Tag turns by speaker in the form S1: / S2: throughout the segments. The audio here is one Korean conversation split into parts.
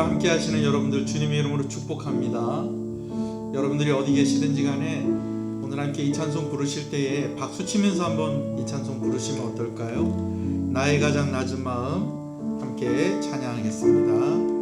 S1: 우리와 함께 하시는 여러분들 주님의 이름으로 축복합니다. 여러분들이 어디 계시든지 간에 오늘 함께 이 찬송 부르실 때에 박수 치면서 한번 이 찬송 부르시면 어떨까요? 나의 가장 낮은 마음 함께 찬양하겠습니다.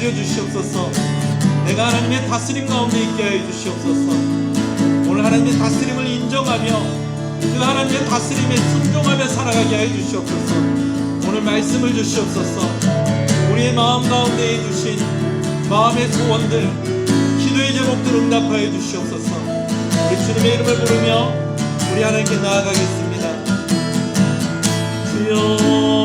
S1: 하여 주시옵소서. 내가 하나님의 다스림 가운데 있게 하여 주시옵소서. 오늘 하나님의 다스림을 인정하며 그 하나님의 다스림에 순종하며 살아가게 하여 주시옵소서. 오늘 말씀을 주시옵소서. 우리의 마음 가운데 주신 마음의 소원들, 기도의 제목들 응답하여 주시옵소서. 우리 주님의 이름을 부르며 우리 하나님께 나아가겠습니다. 주여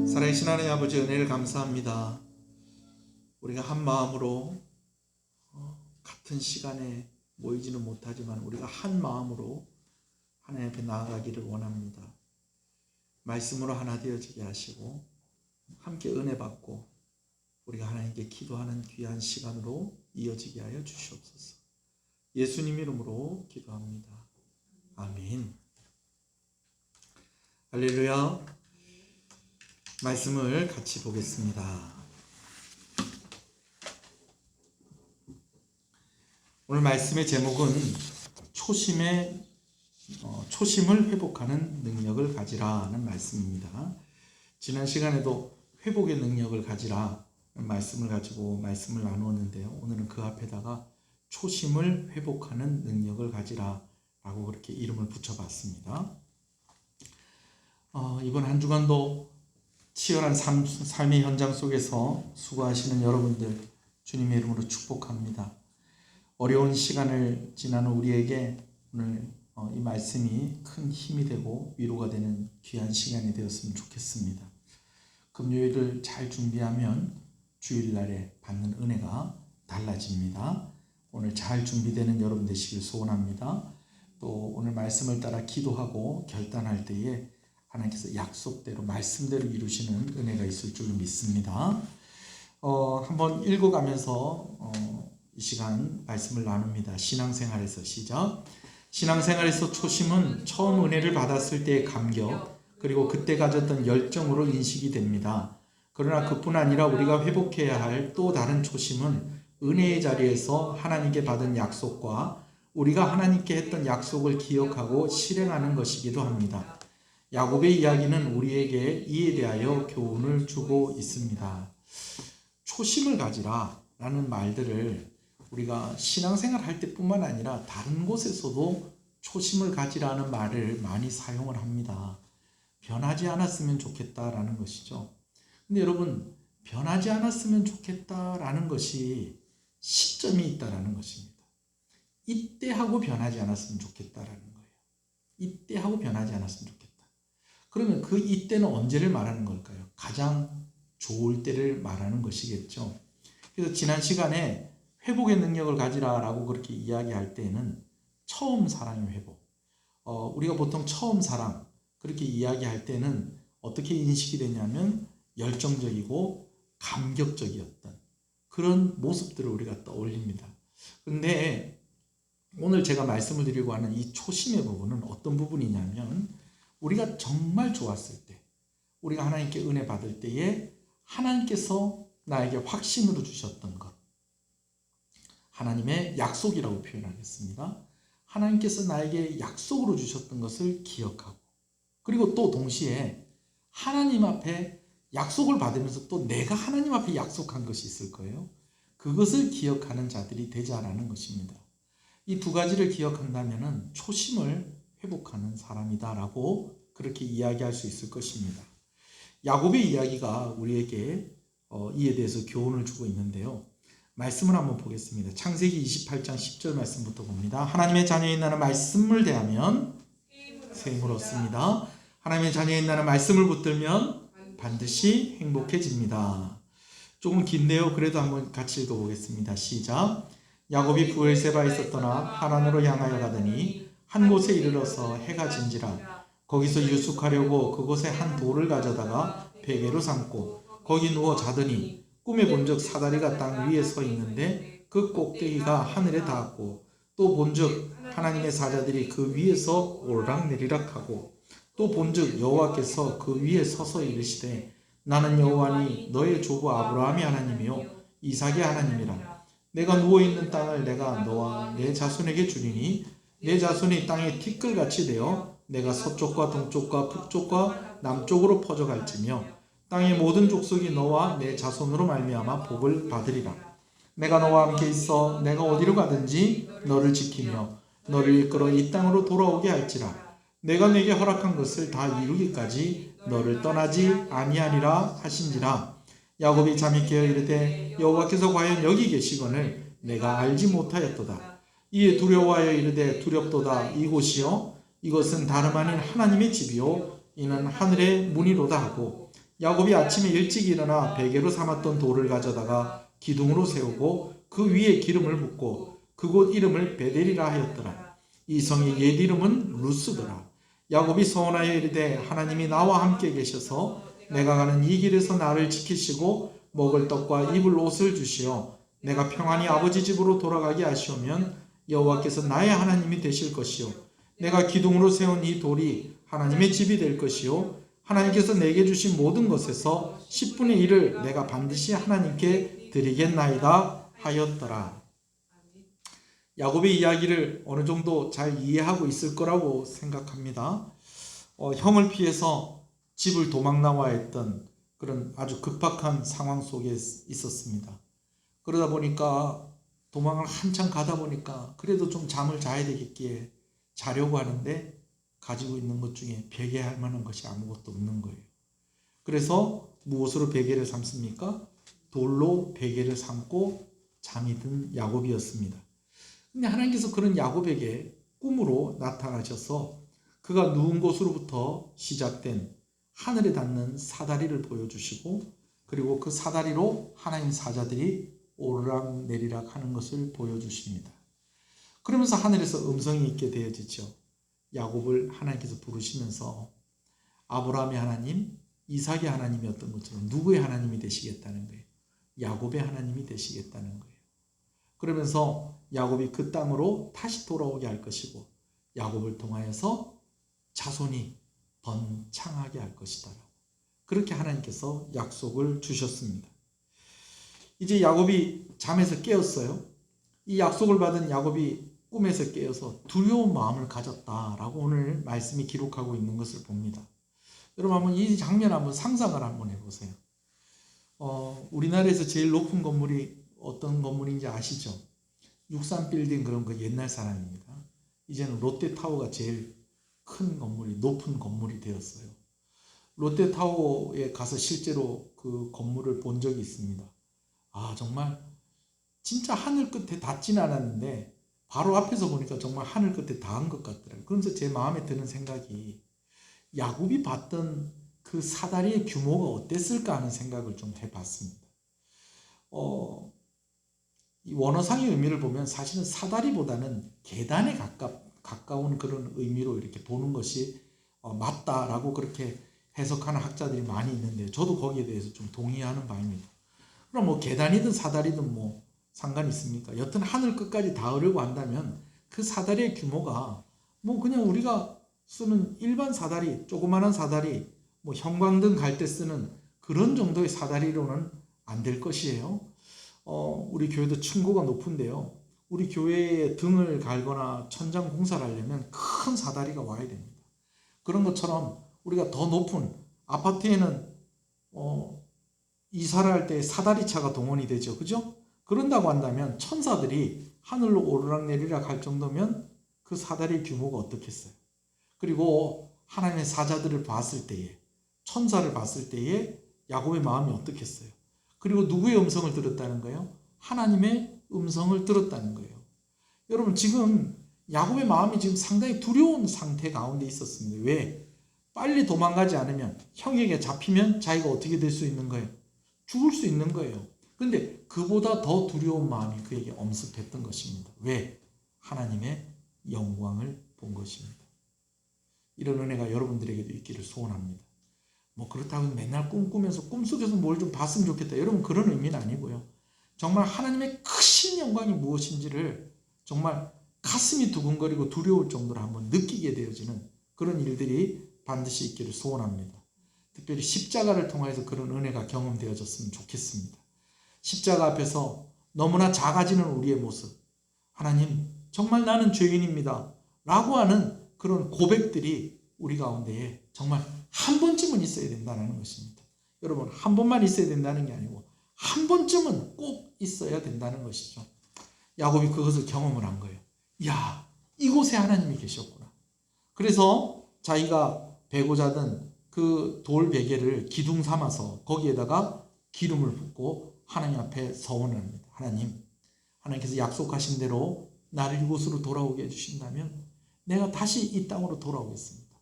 S1: 살아계신 하나님 아버지, 은혜를 감사합니다. 우리가 한 마음으로 같은 시간에 모이지는 못하지만 우리가 한 마음으로 하나님 앞에 나아가기를 원합니다. 말씀으로 하나 되어지게 하시고 함께 은혜 받고 우리가 하나님께 기도하는 귀한 시간으로 이어지게 하여 주시옵소서. 예수님 이름으로 기도합니다. 아멘. 할렐루야. 말씀을 같이 보겠습니다. 오늘 말씀의 제목은 초심을 회복하는 능력을 가지라는 말씀입니다. 지난 시간에도 회복의 능력을 가지라는 말씀을 가지고 말씀을 나누었는데요. 오늘은 그 앞에다가 초심을 회복하는 능력을 가지라라고 그렇게 이름을 붙여봤습니다. 이번 한 주간도 치열한 삶의 현장 속에서 수고하시는 여러분들 주님의 이름으로 축복합니다. 어려운 시간을 지나는 우리에게 오늘 이 말씀이 큰 힘이 되고 위로가 되는 귀한 시간이 되었으면 좋겠습니다. 금요일을 잘 준비하면 주일날에 받는 은혜가 달라집니다. 오늘 잘 준비되는 여러분 되시길 소원합니다. 또 오늘 말씀을 따라 기도하고 결단할 때에 하나님께서 약속대로 말씀대로 이루시는 은혜가 있을 줄 믿습니다. 한번 읽어가면서 이 시간 말씀을 나눕니다. 신앙생활에서 시작. 신앙생활에서 초심은 처음 은혜를 받았을 때의 감격 그리고 그때 가졌던 열정으로 인식이 됩니다. 그러나 그뿐 아니라 우리가 회복해야 할 또 다른 초심은 은혜의 자리에서 하나님께 받은 약속과 우리가 하나님께 했던 약속을 기억하고 실행하는 것이기도 합니다. 야곱의 이야기는 우리에게 이에 대하여 교훈을 주고 있습니다. 초심을 가지라 라는 말들을 우리가 신앙생활 할 때뿐만 아니라 다른 곳에서도 초심을 가지라는 말을 많이 사용을 합니다. 변하지 않았으면 좋겠다라는 것이죠. 근데 여러분, 변하지 않았으면 좋겠다라는 것이 시점이 있다라는 것입니다. 이때 하고 변하지 않았으면 좋겠다라는 거예요. 이때 하고 변하지 않았으면 좋겠다. 그러면 그 이때는 언제를 말하는 걸까요? 가장 좋을 때를 말하는 것이겠죠. 그래서 지난 시간에 회복의 능력을 가지라라고 그렇게 이야기할 때는 처음 사랑의 회복, 우리가 보통 처음 사랑 그렇게 이야기할 때는 어떻게 인식이 되냐면 열정적이고 감격적이었던 그런 모습들을 우리가 떠올립니다. 근데 오늘 제가 말씀을 드리고 하는 이 초심의 부분은 어떤 부분이냐면 우리가 정말 좋았을 때, 우리가 하나님께 은혜 받을 때에 하나님께서 나에게 확신으로 주셨던 것, 하나님의 약속이라고 표현하겠습니다. 하나님께서 나에게 약속으로 주셨던 것을 기억하고, 그리고 또 동시에 하나님 앞에 약속을 받으면서 또 내가 하나님 앞에 약속한 것이 있을 거예요. 그것을 기억하는 자들이 되자라는 것입니다. 이 두 가지를 기억한다면 초심을 회복하는 사람이다라고 그렇게 이야기할 수 있을 것입니다. 야곱의 이야기가 우리에게 이에 대해서 교훈을 주고 있는데요. 말씀을 한번 보겠습니다. 창세기 28장 10절 말씀부터 봅니다. 하나님의 자녀인 나는 말씀을 대하면 새 힘을 얻습니다. 하나님의 자녀인 나는 말씀을 붙들면 반드시 행복해집니다. 조금 긴데요. 그래도 한번 같이 읽어보겠습니다. 시작. 야곱이 브엘세바에 있었더나 하란으로 향하여 가더니 한 곳에 이르러서 해가 진지라. 거기서 유숙하려고 그곳에 한 돌을 가져다가 베개로 삼고 거기 누워 자더니 꿈에 본즉 사다리가 땅 위에 서 있는데 그 꼭대기가 하늘에 닿았고 또 본즉 하나님의 사자들이 그 위에서 오르락내리락하고 또 본즉 여호와께서 그 위에 서서 이르시되 나는 여호와니 너의 조부 아브라함의 하나님이요 이삭의 하나님이라. 내가 누워있는 땅을 내가 너와 내 자손에게 주리니 내 자손이 땅에 티끌같이 되어 내가 서쪽과 동쪽과 북쪽과 남쪽으로 퍼져갈지며 땅의 모든 족속이 너와 내 자손으로 말미암아 복을 받으리라. 내가 너와 함께 있어 내가 어디로 가든지 너를 지키며 너를 이끌어 이 땅으로 돌아오게 할지라. 내가 내게 허락한 것을 다 이루기까지 너를 떠나지 아니하리라 하신지라. 야곱이 잠이 깨어 이르되 여호와께서 과연 여기 계시거늘 내가 알지 못하였도다. 이에 두려워하여 이르되 두렵도다. 이곳이요 이것은 다름 아닌 하나님의 집이요 이는 하늘의 문이로다 하고 야곱이 아침에 일찍 일어나 베개로 삼았던 돌을 가져다가 기둥으로 세우고 그 위에 기름을 붓고 그곳 이름을 베델이라 하였더라. 이 성의 옛 이름은 루스더라. 야곱이 서원하여 이르되 하나님이 나와 함께 계셔서 내가 가는 이 길에서 나를 지키시고 먹을 떡과 입을 옷을 주시어 내가 평안히 아버지 집으로 돌아가게 하시오면 여호와께서 나의 하나님이 되실 것이요 내가 기둥으로 세운 이 돌이 하나님의 집이 될 것이요 하나님께서 내게 주신 모든 것에서 10분의 1을 내가 반드시 하나님께 드리겠나이다 하였더라. 야곱의 이야기를 어느 정도 잘 이해하고 있을 거라고 생각합니다. 형을 피해서 집을 도망 나와야 했던 그런 아주 급박한 상황 속에 있었습니다. 그러다 보니까 도망을 한참 가다 보니까 그래도 좀 잠을 자야 되겠기에 자려고 하는데 가지고 있는 것 중에 베개할 만한 것이 아무것도 없는 거예요. 그래서 무엇으로 베개를 삼습니까? 돌로 베개를 삼고 잠이 든 야곱이었습니다. 근데 하나님께서 그런 야곱에게 꿈으로 나타나셔서 그가 누운 곳으로부터 시작된 하늘에 닿는 사다리를 보여주시고 그리고 그 사다리로 하나님 사자들이 오르락내리락 하는 것을 보여주십니다. 그러면서 하늘에서 음성이 있게 되어지죠. 야곱을 하나님께서 부르시면서 아브라함의 하나님, 이삭의 하나님이었던 것처럼 누구의 하나님이 되시겠다는 거예요? 야곱의 하나님이 되시겠다는 거예요. 그러면서 야곱이 그 땅으로 다시 돌아오게 할 것이고 야곱을 통하여서 자손이 번창하게 할 것이다. 그렇게 하나님께서 약속을 주셨습니다. 이제 야곱이 잠에서 깨었어요. 이 약속을 받은 야곱이 꿈에서 깨어서 두려운 마음을 가졌다라고 오늘 말씀이 기록하고 있는 것을 봅니다. 여러분 한번 이 장면 한번 상상을 한번 해보세요. 우리나라에서 제일 높은 건물이 어떤 건물인지 아시죠? 63빌딩 그런 거 옛날 사람입니다. 이제는 롯데타워가 제일 큰 건물이 높은 건물이 되었어요. 롯데타워에 가서 실제로 그 건물을 본 적이 있습니다. 정말 진짜 하늘 끝에 닿지는 않았는데 바로 앞에서 보니까 정말 하늘 끝에 닿은 것 같더라고요. 그러면서 제 마음에 드는 생각이
S2: 야곱이 봤던 그 사다리의 규모가 어땠을까 하는 생각을 좀 해봤습니다. 이 원어상의 의미를 보면 사실은 사다리보다는 계단에 가까운 그런 의미로 이렇게 보는 것이 맞다라고 그렇게 해석하는 학자들이 많이 있는데, 저도 거기에 대해서 좀 동의하는 바입니다. 그럼 뭐 계단이든 사다리든 뭐 상관이 있습니까? 여튼 하늘 끝까지 닿으려고 한다면 그 사다리의 규모가 뭐 그냥 우리가 쓰는 일반 사다리, 조그마한 사다리, 뭐 형광등 갈 때 쓰는 그런 정도의 사다리로는 안 될 것이에요. 우리 교회도 층고가 높은데요. 우리 교회에 등을 갈거나 천장 공사를 하려면 큰 사다리가 와야 됩니다. 그런 것처럼 우리가 더 높은 아파트에는 이사를 할 때 사다리차가 동원이 되죠. 그죠? 그런다고 한다면 천사들이 하늘로 오르락내리락 할 정도면 그 사다리의 규모가 어떻겠어요? 그리고 하나님의 사자들을 봤을 때에, 천사를 봤을 때에 야곱의 마음이 어떻겠어요? 그리고 누구의 음성을 들었다는 거예요? 하나님의 음성을 들었다는 거예요. 여러분, 지금 야곱의 마음이 지금 상당히 두려운 상태 가운데 있었습니다. 왜? 빨리 도망가지 않으면, 형에게 잡히면 자기가 어떻게 될 수 있는 거예요? 죽을 수 있는 거예요. 그런데 그보다 더 두려운 마음이 그에게 엄습했던 것입니다. 왜? 하나님의 영광을 본 것입니다. 이런 은혜가 여러분들에게도 있기를 소원합니다. 뭐 그렇다고 맨날 꿈꾸면서 꿈속에서 뭘 좀 봤으면 좋겠다, 여러분, 그런 의미는 아니고요. 정말 하나님의 크신 영광이 무엇인지를 정말 가슴이 두근거리고 두려울 정도로 한번 느끼게 되어지는 그런 일들이 반드시 있기를 소원합니다. 특별히 십자가를 통해서 그런 은혜가 경험되어졌으면 좋겠습니다. 십자가 앞에서 너무나 작아지는 우리의 모습, 하나님 정말 나는 죄인입니다 라고 하는 그런 고백들이 우리 가운데에 정말 한 번쯤은 있어야 된다는 것입니다. 여러분, 한 번만 있어야 된다는 게 아니고 한 번쯤은 꼭 있어야 된다는 것이죠. 야곱이 그것을 경험을 한 거예요. 야, 이곳에 하나님이 계셨구나. 그래서 자기가 베고자 든 그 돌 베개를 기둥 삼아서 거기에다가 기름을 붓고 하나님 앞에 서원을 합니다. 하나님께서 약속하신 대로 나를 이곳으로 돌아오게 해주신다면 내가 다시 이 땅으로 돌아오겠습니다.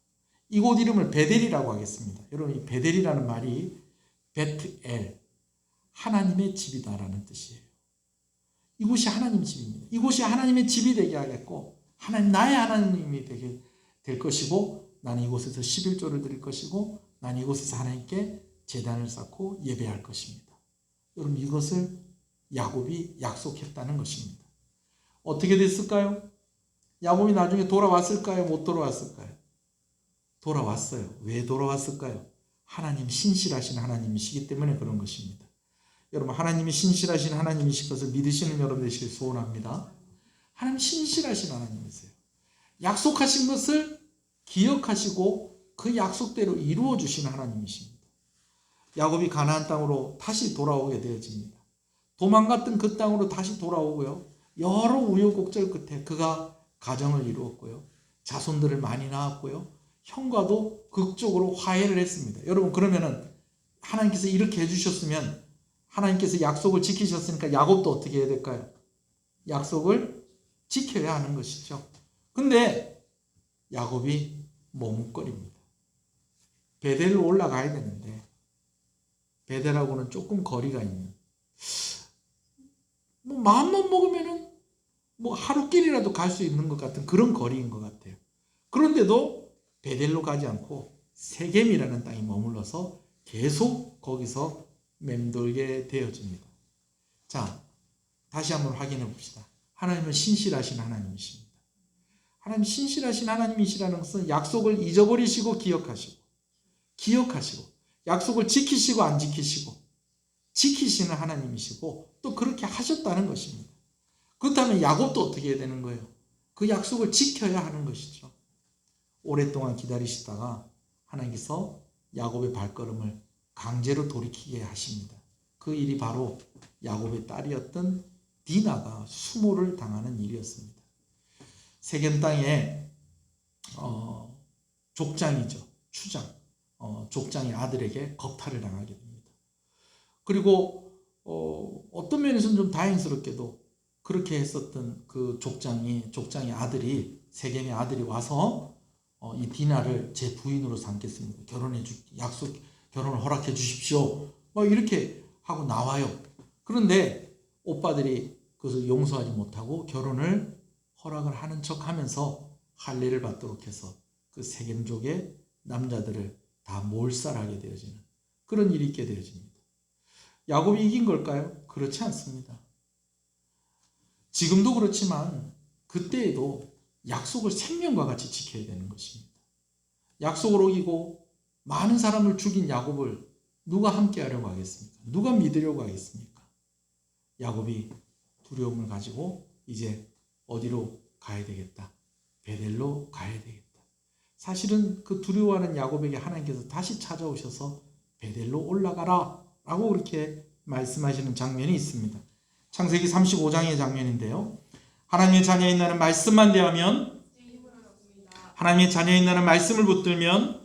S2: 이곳 이름을 베델이라고 하겠습니다. 여러분, 이 베델이라는 말이 베트엘, 하나님의 집이다라는 뜻이에요. 이곳이 하나님 집입니다. 이곳이 하나님의 집이 되게 하겠고, 하나님, 나의 하나님이 되게 될 것이고, 나는 이곳에서 11조를 드릴 것이고, 나는 이곳에서 하나님께 제단을 쌓고 예배할 것입니다. 여러분, 이것을 야곱이 약속했다는 것입니다. 어떻게 됐을까요? 야곱이 나중에 돌아왔을까요? 못 돌아왔을까요? 돌아왔어요. 왜 돌아왔을까요? 하나님, 신실하신 하나님이시기 때문에 그런 것입니다. 여러분, 하나님이 신실하신 하나님이실 것을 믿으시는 여러분 되시길 소원합니다. 하나님 신실하신 하나님이세요. 약속하신 것을 기억하시고 그 약속대로 이루어 주신 하나님이십니다. 야곱이 가나안 땅으로 다시 돌아오게 되어집니다. 도망갔던 그 땅으로 다시 돌아오고요. 여러 우여곡절 끝에 그가 가정을 이루었고요. 자손들을 많이 낳았고요. 형과도 극적으로 화해를 했습니다. 여러분, 그러면은 하나님께서 이렇게 해주셨으면, 하나님께서 약속을 지키셨으니까 야곱도 어떻게 해야 될까요? 약속을 지켜야 하는 것이죠. 근데 야곱이 머뭇거립니다. 베델로 올라가야 되는데 베델하고는 조금 거리가 있는, 뭐 마음만 먹으면은 뭐 하루길이라도 갈 수 있는 것 같은 그런 거리인 것 같아요. 그런데도 베델로 가지 않고 세겜이라는 땅에 머물러서 계속 거기서 맴돌게 되어집니다. 자, 다시 한번 확인해 봅시다. 하나님은 신실하신 하나님이십니다. 하나님 신실하신 하나님이시라는 것은 약속을 잊어버리시고 기억하시고 약속을 지키시고 안 지키시고 지키시는 하나님이시고 또 그렇게 하셨다는 것입니다. 그렇다면 야곱도 어떻게 해야 되는 거예요? 그 약속을 지켜야 하는 것이죠. 오랫동안 기다리시다가 하나님께서 야곱의 발걸음을 강제로 돌이키게 하십니다. 그 일이 바로 야곱의 딸이었던 디나가 수모를 당하는 일이었습니다. 세겜 땅에 족장이죠. 추장, 족장의 아들에게 겁탈을 당하게 됩니다. 그리고 어떤 면에서는 좀 다행스럽게도 그렇게 했었던 그 족장의 아들이, 세겜의 아들이 와서 이 디나를 제 부인으로 삼겠습니다. 결혼을 허락해 주십시오. 뭐 이렇게 하고 나와요. 그런데 오빠들이 그것을 용서하지 못하고 결혼을 허락을 하는 척 하면서 할례를 받도록 해서 그 세겜족의 남자들을 다 몰살하게 되어지는 그런 일이 있게 되어집니다. 야곱이 이긴 걸까요? 그렇지 않습니다. 지금도 그렇지만 그때에도 약속을 생명과 같이 지켜야 되는 것입니다. 약속을 어기고 많은 사람을 죽인 야곱을 누가 함께하려고 하겠습니까? 누가 믿으려고 하겠습니까? 야곱이 두려움을 가지고 이제 어디로 가야 되겠다? 베델로 가야 되겠다. 사실은 그 두려워하는 야곱에게 하나님께서 다시 찾아오셔서 베델로 올라가라 라고 그렇게 말씀하시는 장면이 있습니다. 창세기 35장의 장면인데요. 하나님의 자녀인 나는 말씀만 대하면, 하나님의 자녀인 나는 말씀을 붙들면,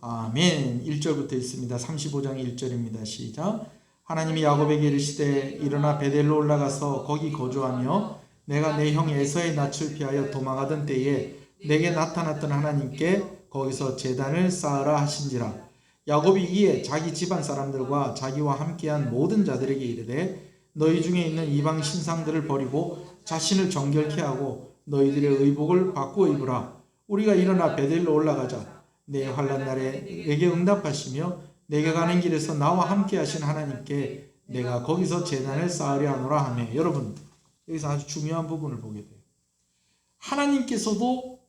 S2: 아멘. 1절부터 있습니다. 35장 1절입니다. 시작. 하나님이 야곱에게 이르시되 일어나 베델로 올라가서 거기 거주하며 내가 내 형 에서의 낯을 피하여 도망하던 때에 내게 나타났던 하나님께 거기서 제단을 쌓으라 하신지라. 야곱이 이에 자기 집안 사람들과 자기와 함께한 모든 자들에게 이르되 너희 중에 있는 이방 신상들을 버리고 자신을 정결케 하고 너희들의 의복을 바꾸어 입으라. 우리가 일어나 베델로 올라가자. 내 환난 날에 내게 응답하시며 내게 가는 길에서 나와 함께 하신 하나님께 내가 거기서 제단을 쌓으려 하노라 하며. 여러분, 여기서 아주 중요한 부분을 보게 돼요. 하나님께서도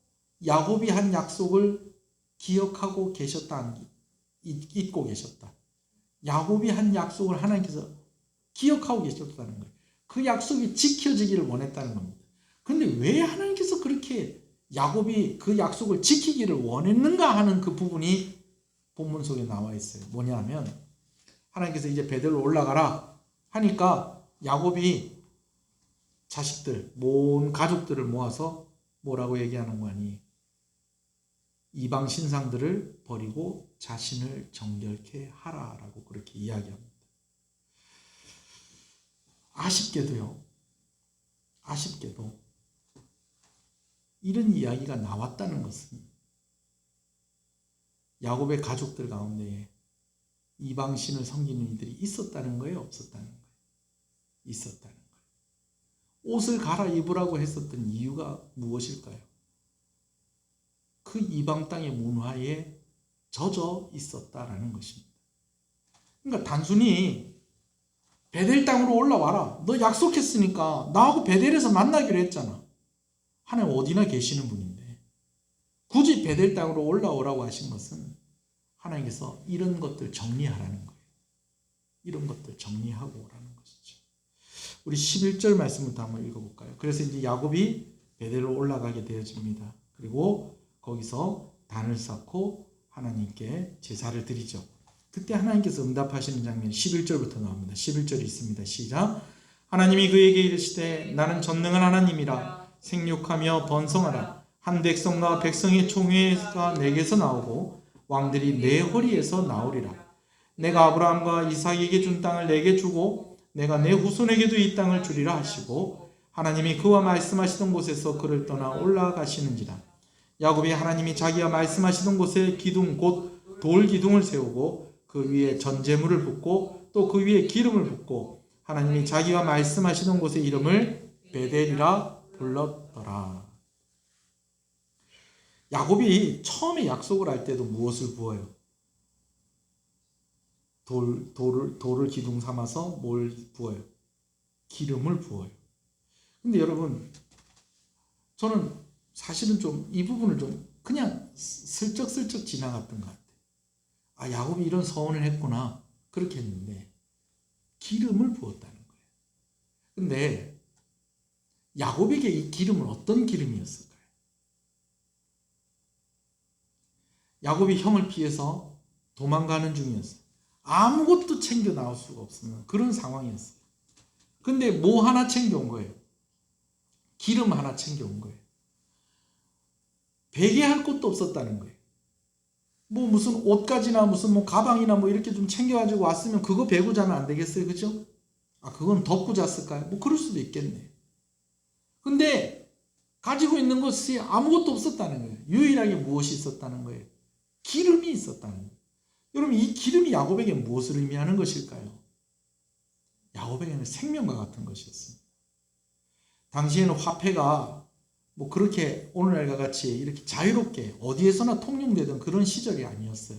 S2: 야곱이 한 약속을 기억하고 계셨다, 잊고 계셨다. 야곱이 한 약속을 하나님께서 기억하고 계셨다는 거예요. 그 약속이 지켜지기를 원했다는 겁니다. 그런데 왜 하나님께서 그렇게 야곱이 그 약속을 지키기를 원했는가 하는 그 부분이 본문 속에 나와 있어요. 뭐냐면 하나님께서 이제 베델로 올라가라 하니까 야곱이 자식들, 온 가족들을 모아서 뭐라고 얘기하는 거니? 이방 신상들을 버리고 자신을 정결케 하라라고 그렇게 이야기합니다. 아쉽게도 이런 이야기가 나왔다는 것은 야곱의 가족들 가운데 이방신을 섬기는 이들이 있었다는 거예요? 없었다는 거예요? 있었다는 거예요. 옷을 갈아입으라고 했었던 이유가 무엇일까요? 그 이방 땅의 문화에 젖어 있었다라는 것입니다. 그러니까 단순히 베델 땅으로 올라와라. 너 약속했으니까 나하고 베델에서 만나기로 했잖아. 하나님 어디나 계시는 분인데 굳이 베델 땅으로 올라오라고 하신 것은 하나님께서 이런 것들 정리하라는 거예요. 이런 것들 정리하고 오라는 것이죠. 우리 11절 말씀부터 한번 읽어볼까요? 그래서 이제 야곱이 베델로 올라가게 되어집니다. 그리고 거기서 단을 쌓고 하나님께 제사를 드리죠. 그때 하나님께서 응답하시는 장면 11절부터 나옵니다. 11절이 있습니다. 시작. 하나님이 그에게 이르시되 나는 전능한 하나님이라 생육하며 번성하라. 한 백성과 백성의 총회가 내게서 나오고 왕들이 내 허리에서 나오리라. 내가 아브라함과 이삭에게 준 땅을 내게 주고 내가 내 후손에게도 이 땅을 주리라 하시고 하나님이 그와 말씀하시던 곳에서 그를 떠나 올라가시는지라. 야곱이 하나님이 자기와 말씀하시던 곳에 기둥 곧 돌 기둥을 세우고 그 위에 전제물을 붓고 또 그 위에 기름을 붓고 하나님이 자기와 말씀하시던 곳의 이름을 베델이라 불렀더라. 야곱이 처음에 약속을 할 때도 무엇을 부어요? 돌을 기둥 삼아서 뭘 부어요? 기름을 부어요. 근데 여러분, 저는 사실은 좀 이 부분을 좀 그냥 슬쩍슬쩍 지나갔던 것 같아요. 아, 야곱이 이런 서원을 했구나. 그렇게 했는데 기름을 부었다는 거예요. 근데 야곱에게 이 기름은 어떤 기름이었을까요? 야곱이 형을 피해서 도망가는 중이었어요. 아무것도 챙겨 나올 수가 없는 그런 상황이었어요. 근데 뭐 하나 챙겨온 거예요? 기름 하나 챙겨온 거예요. 베개할 것도 없었다는 거예요. 뭐 무슨 옷가지나 무슨 뭐 가방이나 뭐 이렇게 좀 챙겨가지고 왔으면 그거 베고 자면 안 되겠어요? 그죠? 아, 그건 덮고 잤을까요? 뭐 그럴 수도 있겠네. 근데 가지고 있는 것이 아무것도 없었다는 거예요. 유일하게 무엇이 있었다는 거예요? 기름이 있었다는 거예요. 여러분, 이 기름이 야곱에게 무엇을 의미하는 것일까요? 야곱에게는 생명과 같은 것이었습니다. 당시에는 화폐가 뭐 그렇게 오늘날과 같이 이렇게 자유롭게 어디에서나 통용되던 그런 시절이 아니었어요.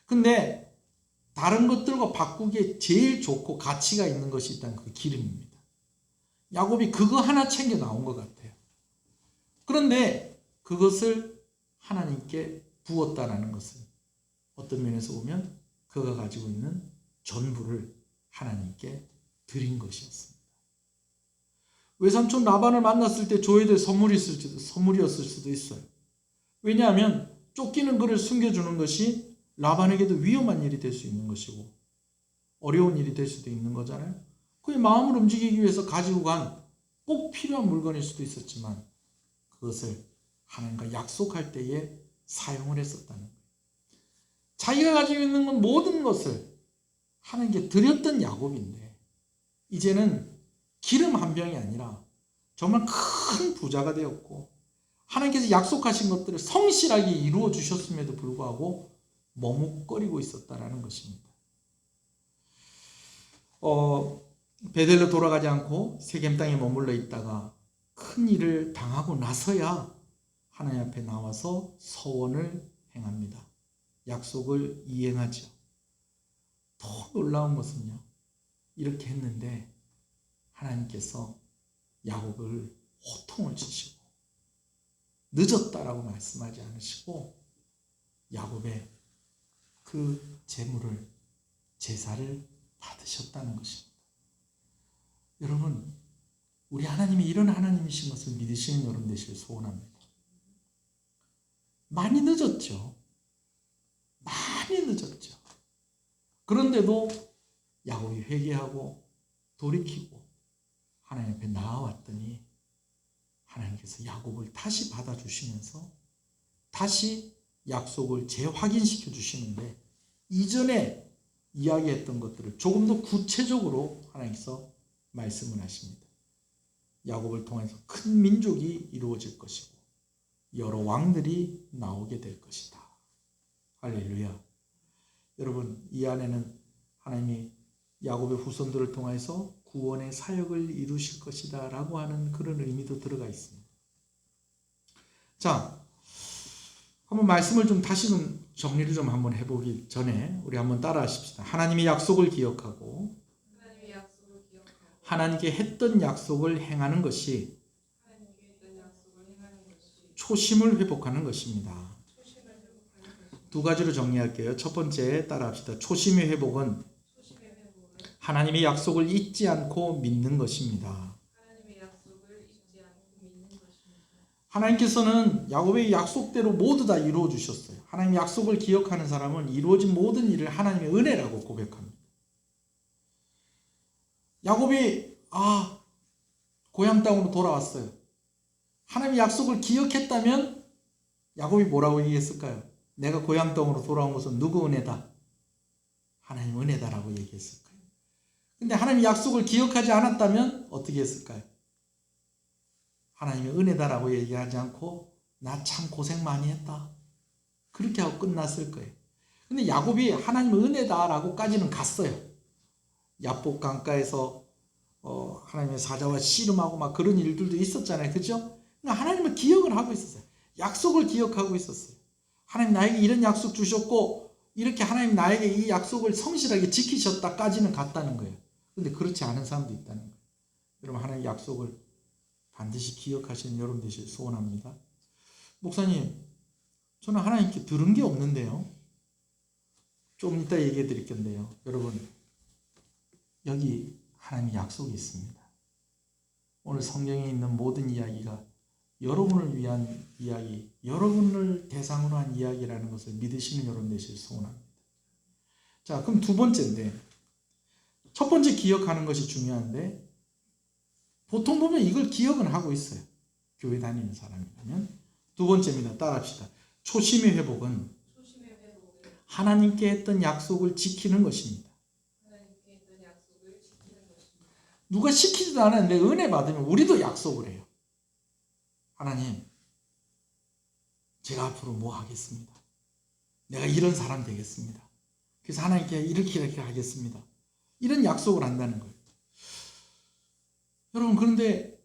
S2: 근데 다른 것들과 바꾸기에 제일 좋고 가치가 있는 것이 있다는 그 기름입니다. 야곱이 그거 하나 챙겨 나온 것 같아요. 그런데 그것을 하나님께 부었다라는 것은 어떤 면에서 보면 그가 가지고 있는 전부를 하나님께 드린 것이었습니다. 외삼촌 라반을 만났을 때 줘야 될 선물이었을 수도 있어요. 왜냐하면 쫓기는 그를 숨겨주는 것이 라반에게도 위험한 일이 될 수 있는 것이고 어려운 일이 될 수도 있는 거잖아요. 그의 마음을 움직이기 위해서 가지고 간 꼭 필요한 물건일 수도 있었지만 그것을 하나님과 약속할 때에 사용을 했었다는 거예요. 자기가 가지고 있는 건 모든 것을 하나님께 드렸던 야곱인데 이제는 기름 한 병이 아니라 정말 큰 부자가 되었고 하나님께서 약속하신 것들을 성실하게 이루어 주셨음에도 불구하고 머뭇거리고 있었다라는 것입니다. 베델로 돌아가지 않고 세겜 땅에 머물러 있다가 큰 일을 당하고 나서야 하나님 앞에 나와서 서원을 행합니다. 약속을 이행하죠. 더 놀라운 것은요, 이렇게 했는데 하나님께서 야곱을 호통을 치시고 늦었다라고 말씀하지 않으시고 야곱의 그 재물을 제사를 받으셨다는 것입니다. 여러분, 우리 하나님이 이런 하나님이신 것을 믿으시는 여러분 되시길 소원합니다. 많이 늦었죠. 많이 늦었죠. 그런데도 야곱이 회개하고 돌이키고 하나님 앞에 나아왔더니 하나님께서 야곱을 다시 받아주시면서 다시 약속을 재확인시켜 주시는데 이전에 이야기했던 것들을 조금 더 구체적으로 하나님께서 말씀을 하십니다. 야곱을 통해서 큰 민족이 이루어질 것이고 여러 왕들이 나오게 될 것이다. 할렐루야. 여러분, 이 안에는 하나님이 야곱의 후손들을 통해서 구원의 사역을 이루실 것이다 라고 하는 그런 의미도 들어가 있습니다. 자, 한번 말씀을 좀 다시 좀 정리를 좀 한번 해보기 전에 우리 한번 따라 하십시다. 하나님의 약속을 기억하고 하나님께 했던 약속을 행하는 것이 초심을 회복하는 것입니다. 두 가지로 정리할게요. 첫 번째 따라 합시다. 초심의 회복은 하나님의 약속을 잊지 않고 믿는 것입니다. 하나님께서는 야곱의 약속대로 모두 다 이루어 주셨어요. 하나님의 약속을 기억하는 사람은 이루어진 모든 일을 하나님의 은혜라고 고백합니다. 야곱이 고향 땅으로 돌아왔어요. 하나님의 약속을 기억했다면 야곱이 뭐라고 얘기했을까요? 내가 고향 땅으로 돌아온 것은 누구 은혜다? 하나님 은혜다라고 얘기했을 거예요. 근데 하나님의 약속을 기억하지 않았다면 어떻게 했을까요? 하나님의 은혜다라고 얘기하지 않고 나 참 고생 많이 했다. 그렇게 하고 끝났을 거예요. 근데 야곱이 하나님의 은혜다라고까지는 갔어요. 야복 강가에서 하나님의 사자와 씨름하고 막 그런 일들도 있었잖아요. 그죠? 하나님을 기억을 하고 있었어요. 약속을 기억하고 있었어요. 하나님 나에게 이런 약속 주셨고 이렇게 하나님 나에게 이 약속을 성실하게 지키셨다까지는 갔다는 거예요. 근데 그렇지 않은 사람도 있다는 거예요. 여러분, 하나님의 약속을 반드시 기억하시는 여러분 되시길 소원합니다. 목사님, 저는 하나님께 들은 게 없는데요. 좀 이따 얘기해 드릴 건데요. 여러분, 여기 하나님의 약속이 있습니다. 오늘 성경에 있는 모든 이야기가 여러분을 위한 이야기, 여러분을 대상으로 한 이야기라는 것을 믿으시는 여러분 되시길 소원합니다. 자, 그럼 두 번째인데, 첫 번째 기억하는 것이 중요한데 보통 보면 이걸 기억은 하고 있어요. 교회 다니는 사람이라면. 두 번째입니다. 따라합시다. 초심의 회복은 하나님께 했던 약속을 지키는 것입니다. 누가 시키지도 않았는데 은혜 받으면 우리도 약속을 해요. 하나님, 제가 앞으로 뭐 하겠습니다. 내가 이런 사람 되겠습니다. 그래서 하나님께 이렇게 하겠습니다. 이런 약속을 한다는 거예요. 여러분, 그런데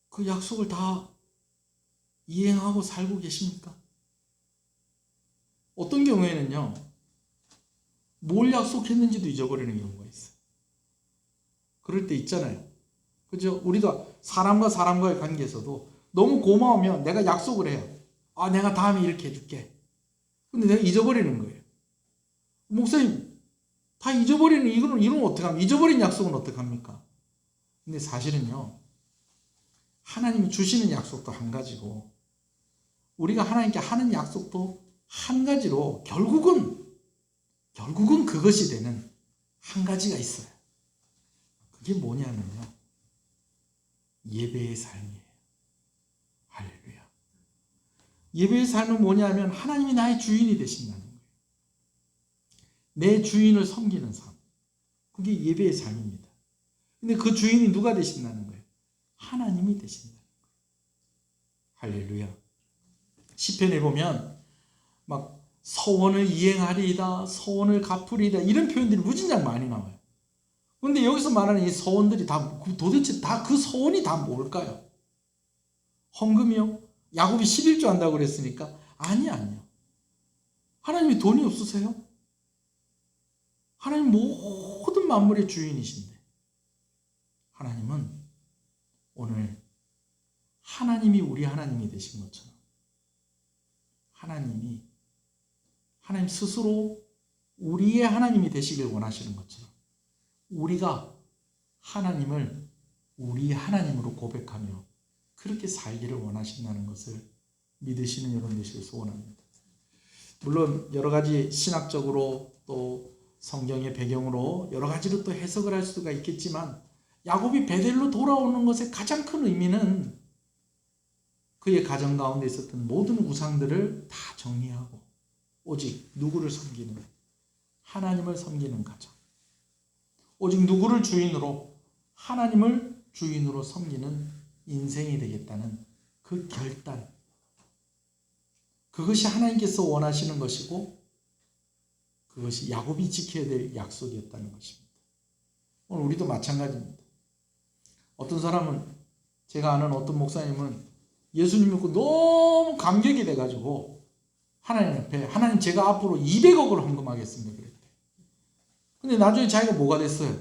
S2: 그 약속을 다 이행하고 살고 계십니까? 어떤 경우에는요, 뭘 약속했는지도 잊어버리는 경우가 있어요. 그럴 때 있잖아요. 그죠? 우리도 사람과 사람과의 관계에서도 너무 고마우면 내가 약속을 해요. 아, 내가 다음에 이렇게 해줄게. 근데 내가 잊어버리는 거예요. 목사님, 다 잊어버리는, 이건 어떡합니까? 잊어버린 약속은 어떡합니까? 근데 사실은요, 하나님이 주시는 약속도 한 가지고, 우리가 하나님께 하는 약속도 한 가지로 결국은 그것이 되는 한 가지가 있어요. 그게 뭐냐면요, 예배의 삶이에요. 할렐루야. 예배의 삶은 뭐냐면 하나님이 나의 주인이 되신다는 거예요. 내 주인을 섬기는 삶. 그게 예배의 삶입니다. 근데 그 주인이 누가 되신다는 거예요? 하나님이 되신다는 거예요. 할렐루야. 시편에 보면 막 서원을 이행하리이다, 서원을 갚으리이다, 이런 표현들이 무진장 많이 나와요. 그런데 여기서 말하는 이 서원들이 다 도대체 다 그 서원이 다 뭘까요? 헌금이요? 야곱이 11조 한다고 그랬으니까 아니요. 하나님이 돈이 없으세요? 하나님 모든 만물의 주인이신데, 하나님은 오늘 하나님이 우리 하나님이 되신 것처럼 하나님 스스로 우리의 하나님이 되시길 원하시는 것처럼 우리가 하나님을 우리 하나님으로 고백하며 그렇게 살기를 원하신다는 것을 믿으시는 여러분 되시길 소원합니다. 물론 여러 가지 신학적으로 또 성경의 배경으로 여러 가지로 또 해석을 할 수가 있겠지만, 야곱이 베델로 돌아오는 것의 가장 큰 의미는 그의 가정 가운데 있었던 모든 우상들을 다 정리하고 오직 누구를 섬기는, 하나님을 섬기는 가정, 오직 누구를 주인으로, 하나님을 주인으로 섬기는 인생이 되겠다는 그 결단, 그것이 하나님께서 원하시는 것이고 그것이 야곱이 지켜야 될 약속이었다는 것입니다. 오늘 우리도 마찬가지입니다. 어떤 사람은, 제가 아는 어떤 목사님은 예수님 믿고 너무 감격이 돼가지고 하나님 앞에, 하나님 제가 앞으로 200억을 헌금하겠습니다 그랬대. 근데 나중에 자기가 뭐가 됐어요?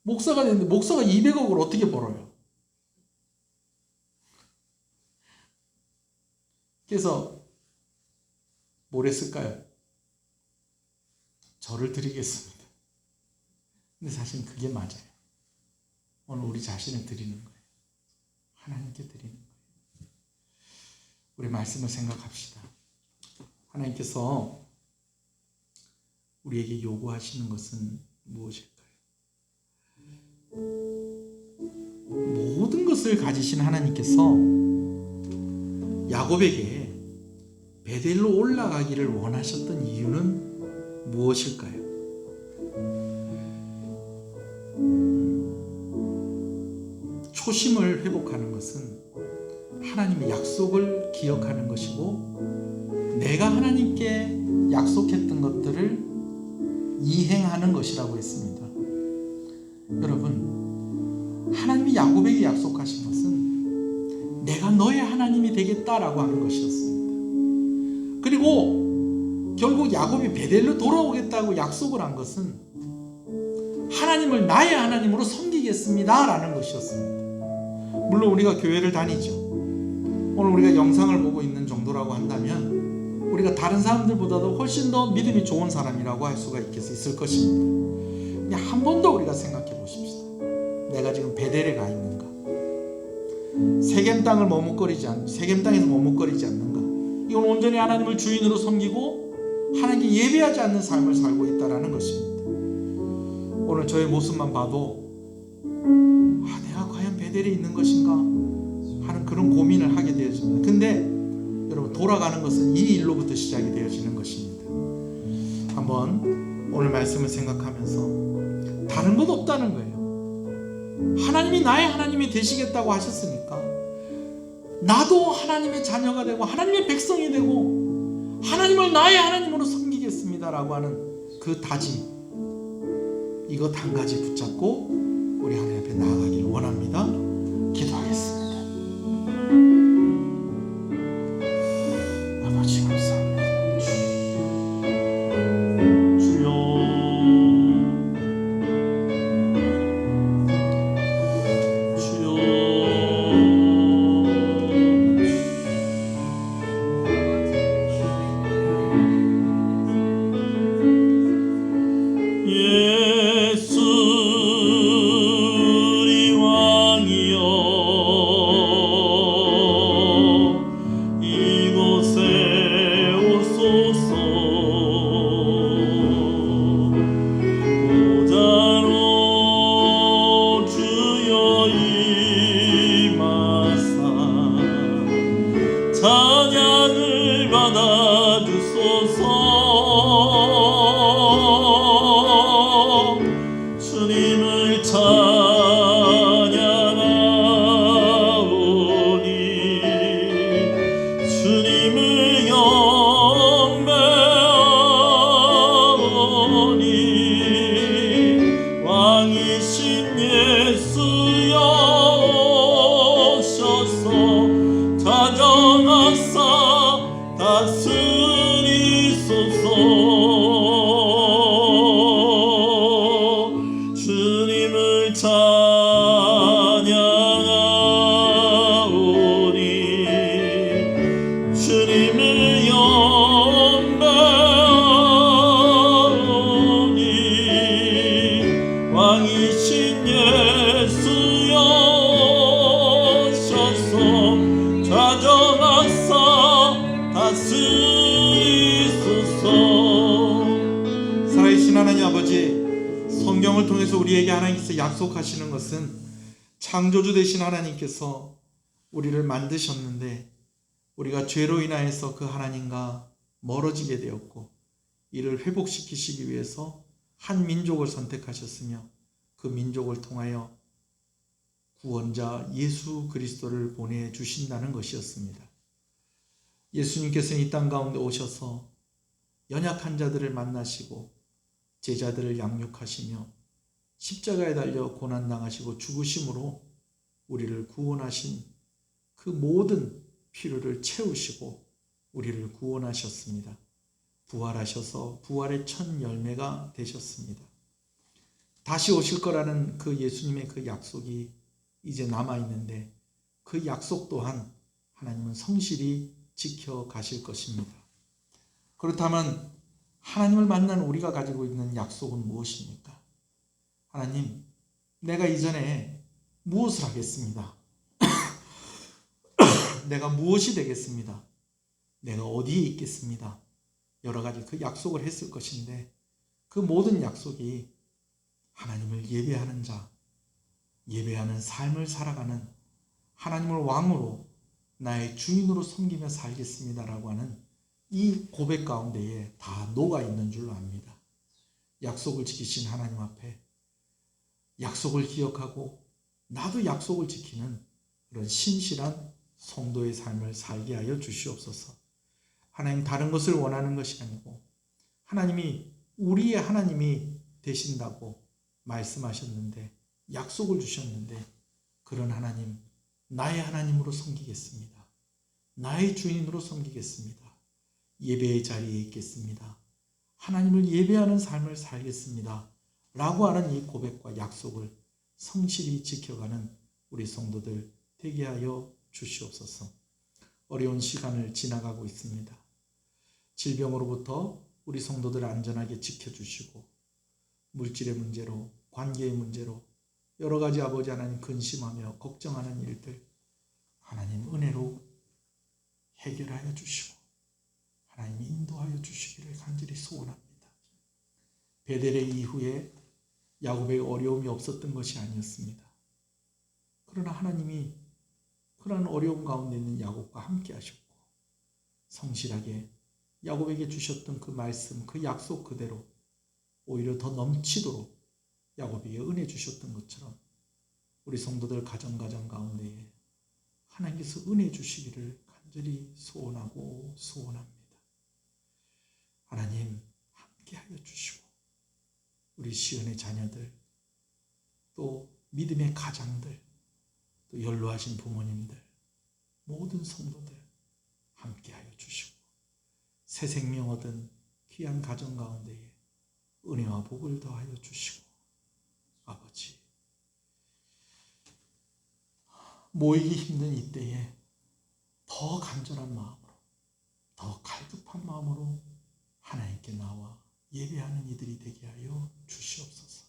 S2: 목사가 됐는데 목사가 200억을 어떻게 벌어요? 그래서 뭘 했을까요? 저를 드리겠습니다. 근데 사실 그게 맞아요. 오늘 우리 자신을 드리는 거예요. 하나님께 드리는 거예요. 우리 말씀을 생각합시다. 하나님께서 우리에게 요구하시는 것은 무엇일까요? 모든 것을 가지신 하나님께서 야곱에게 베델로 올라가기를 원하셨던 이유는 무엇일까요? 초심을 회복하는 것은 하나님의 약속을 기억하는 것이고, 내가 하나님께 약속했던 것들을 이행하는 것이라고 했습니다. 여러분, 하나님이 야곱에게 약속하신 것은 내가 너의 하나님이 되겠다라고 하는 것이었습니다. 그리고 결국 야곱이 베델로 돌아오겠다고 약속을 한 것은 하나님을 나의 하나님으로 섬기겠습니다라는 것이었습니다. 물론 우리가 교회를 다니죠. 오늘 우리가 영상을 보고 있는 정도라고 한다면 우리가 다른 사람들보다도 훨씬 더 믿음이 좋은 사람이라고 할 수가 있을 것입니다. 그냥 한 번 더 우리가 생각해 보십시다. 내가 지금 베델에 가 있는가? 세겜 땅에서 머뭇거리지 않는가? 이건 온전히 하나님을 주인으로 섬기고 하나님께 예배하지 않는 삶을 살고 있다는 것입니다. 오늘 저의 모습만 봐도 내가 과연 베델에 있는 것인가 하는 그런 고민을 하게 되어집니다. 근데 여러분, 돌아가는 것은 이 일로부터 시작이 되어지는 것입니다. 한번 오늘 말씀을 생각하면서 다른 것 없다는 거예요. 하나님이 나의 하나님이 되시겠다고 하셨으니까 나도 하나님의 자녀가 되고 하나님의 백성이 되고 하나님을 나의 하나님으로 섬기겠습니다라고 하는 그 다짐, 이것 한 가지 붙잡고 우리 하나님 앞에 나아가기를 원합니다. 기도하겠습니다. 아버지 감사합니다.
S3: 주여 예수 우리 왕이여 이곳에 오소서 보좌로 주여 임하사 찬양을 받아주소서. 주님을 찬양하오니 주님을 경배하오니 왕이신 예수여 오셔서 다정하사 다스리소서. 주님을 찬양하오니 주님을 영배하오니 왕이신 예수여 오셔서 다정하사 다스리소서.
S1: 살아계신 하나님 아버지, 성경을 통해서 우리에게 하나님께서 약속하시는 것은 창조주 되신 하나님께서 우리를 만드셨는데 우리가 죄로 인하여서 그 하나님과 멀어지게 되었고 이를 회복시키시기 위해서 한 민족을 선택하셨으며 그 민족을 통하여 구원자 예수 그리스도를 보내주신다는 것이었습니다. 예수님께서는 이 땅 가운데 오셔서 연약한 자들을 만나시고 제자들을 양육하시며 십자가에 달려 고난당하시고 죽으심으로 우리를 구원하신 그 모든 필요를 채우시고 우리를 구원하셨습니다. 부활하셔서 부활의 첫 열매가 되셨습니다. 다시 오실 거라는 그 예수님의 그 약속이 이제 남아있는데 그 약속 또한 하나님은 성실히 지켜가실 것입니다. 그렇다면 하나님을 만난 우리가 가지고 있는 약속은 무엇입니까? 하나님, 내가 이전에 무엇을 하겠습니다. 내가 무엇이 되겠습니다. 내가 어디에 있겠습니다. 여러 가지 그 약속을 했을 것인데 그 모든 약속이 하나님을 예배하는 자, 예배하는 삶을 살아가는 하나님을 왕으로 나의 주인으로 섬기며 살겠습니다라고 하는 이 고백 가운데에 다 녹아 있는 줄로 압니다. 약속을 지키신 하나님 앞에 약속을 기억하고 나도 약속을 지키는 그런 신실한 성도의 삶을 살게 하여 주시옵소서. 하나님, 다른 것을 원하는 것이 아니고 하나님이 우리의 하나님이 되신다고 말씀하셨는데 약속을 주셨는데 그런 하나님, 나의 하나님으로 섬기겠습니다. 나의 주인으로 섬기겠습니다. 예배의 자리에 있겠습니다. 하나님을 예배하는 삶을 살겠습니다. 라고 하는 이 고백과 약속을 성실히 지켜가는 우리 성도들 되게 하여 주시옵소서. 어려운 시간을 지나가고 있습니다. 질병으로부터 우리 성도들 안전하게 지켜주시고 물질의 문제로, 관계의 문제로 여러 가지 아버지 하나님 근심하며 걱정하는 일들 하나님 은혜로 해결하여 주시고 하나님 인도하여 주시기를 간절히 소원합니다. 베델의 이후에 야곱에게 어려움이 없었던 것이 아니었습니다. 그러나 하나님이 그러한 어려움 가운데 있는 야곱과 함께 하셨고 성실하게 야곱에게 주셨던 그 말씀, 그 약속 그대로 오히려 더 넘치도록 야곱에게 은혜 주셨던 것처럼 우리 성도들 가정 가운데에
S2: 하나님께서 은혜 주시기를 간절히 소원하고 소원합니다. 하나님 함께하여 주시고 우리 시연의 자녀들, 또 믿음의 가장들, 또 연로하신 부모님들, 모든 성도들 함께하여 주시고 새 생명 얻은 귀한 가정 가운데에 은혜와 복을 더하여 주시고, 아버지 모이기 힘든 이때에 더 간절한 마음으로, 더 갈급한 마음으로 하나님께 나와 예배하는 이들이 되게 하여 주시옵소서.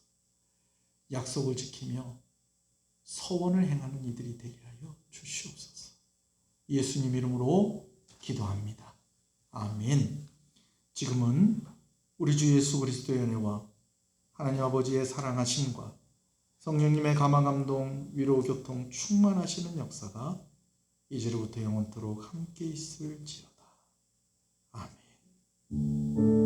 S2: 약속을 지키며 서원을 행하는 이들이 되게 하여 주시옵소서. 예수님 이름으로 기도합니다. 아멘. 지금은 우리 주 예수 그리스도의 은혜와 하나님 아버지의 사랑하심과 성령님의 감화 감동 위로 교통 충만하시는 역사가 이제로부터 영원토록 함께 있을지어다. 아멘.